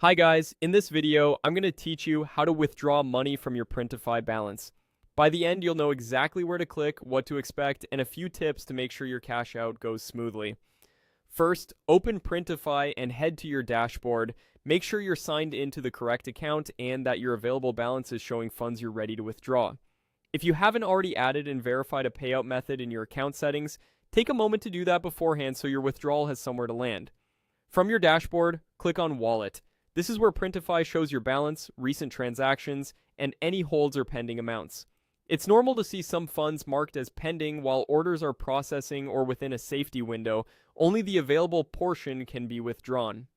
Hi guys, in this video, I'm going to teach you how to withdraw money from your Printify balance. By the end, you'll know exactly where to click, what to expect, and a few tips to make sure your cash out goes smoothly. First, open Printify and head to your dashboard. Make sure you're signed into the correct account and that your available balance is showing funds you're ready to withdraw. If you haven't already added and verified a payout method in your account settings, take a moment to do that beforehand so your withdrawal has somewhere to land. From your dashboard, click on Wallet. This is where Printify shows your balance, recent transactions, and any holds or pending amounts. It's normal to see some funds marked as pending while orders are processing or within a safety window. Only the available portion can be withdrawn.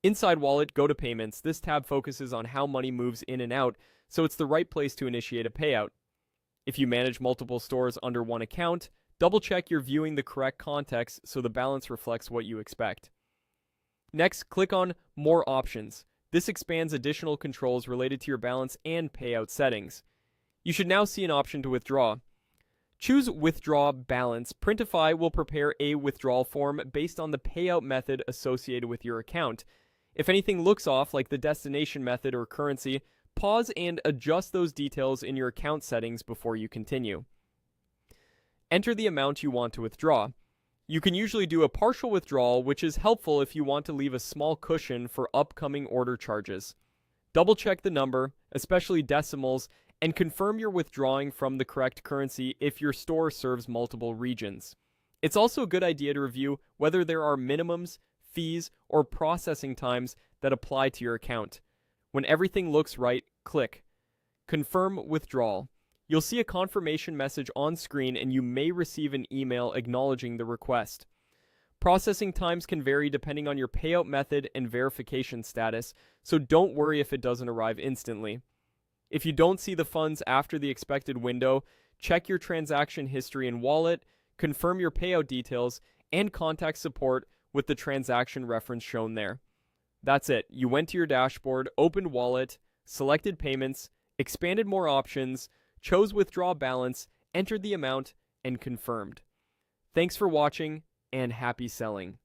Inside Wallet, go to Payments. This tab focuses on how money moves in and out, so it's the right place to initiate a payout. If you manage multiple stores under one account, double-check you're viewing the correct context so the balance reflects what you expect. Next, click on More Options. This expands additional controls related to your balance and payout settings. You should now see an option to withdraw. Choose Withdraw Balance. Printify will prepare a withdrawal form based on the payout method associated with your account. If anything looks off, like the destination method or currency, pause and adjust those details in your account settings before you continue. Enter the amount you want to withdraw. You can usually do a partial withdrawal, which is helpful if you want to leave a small cushion for upcoming order charges. Double check the number, especially decimals, and confirm you're withdrawing from the correct currency if your store serves multiple regions. It's also a good idea to review whether there are minimums, fees, or processing times that apply to your account. When everything looks right, click Confirm Withdrawal. You'll see a confirmation message on screen and you may receive an email acknowledging the request. Processing times can vary depending on your payout method and verification status, so don't worry if it doesn't arrive instantly. If you don't see the funds after the expected window, check your transaction history in Wallet, confirm your payout details, and contact support with the transaction reference shown there. That's it. You went to your dashboard, opened Wallet, selected Payments, expanded More Options, chose Withdraw Balance, entered the amount, and confirmed. Thanks for watching, and happy selling.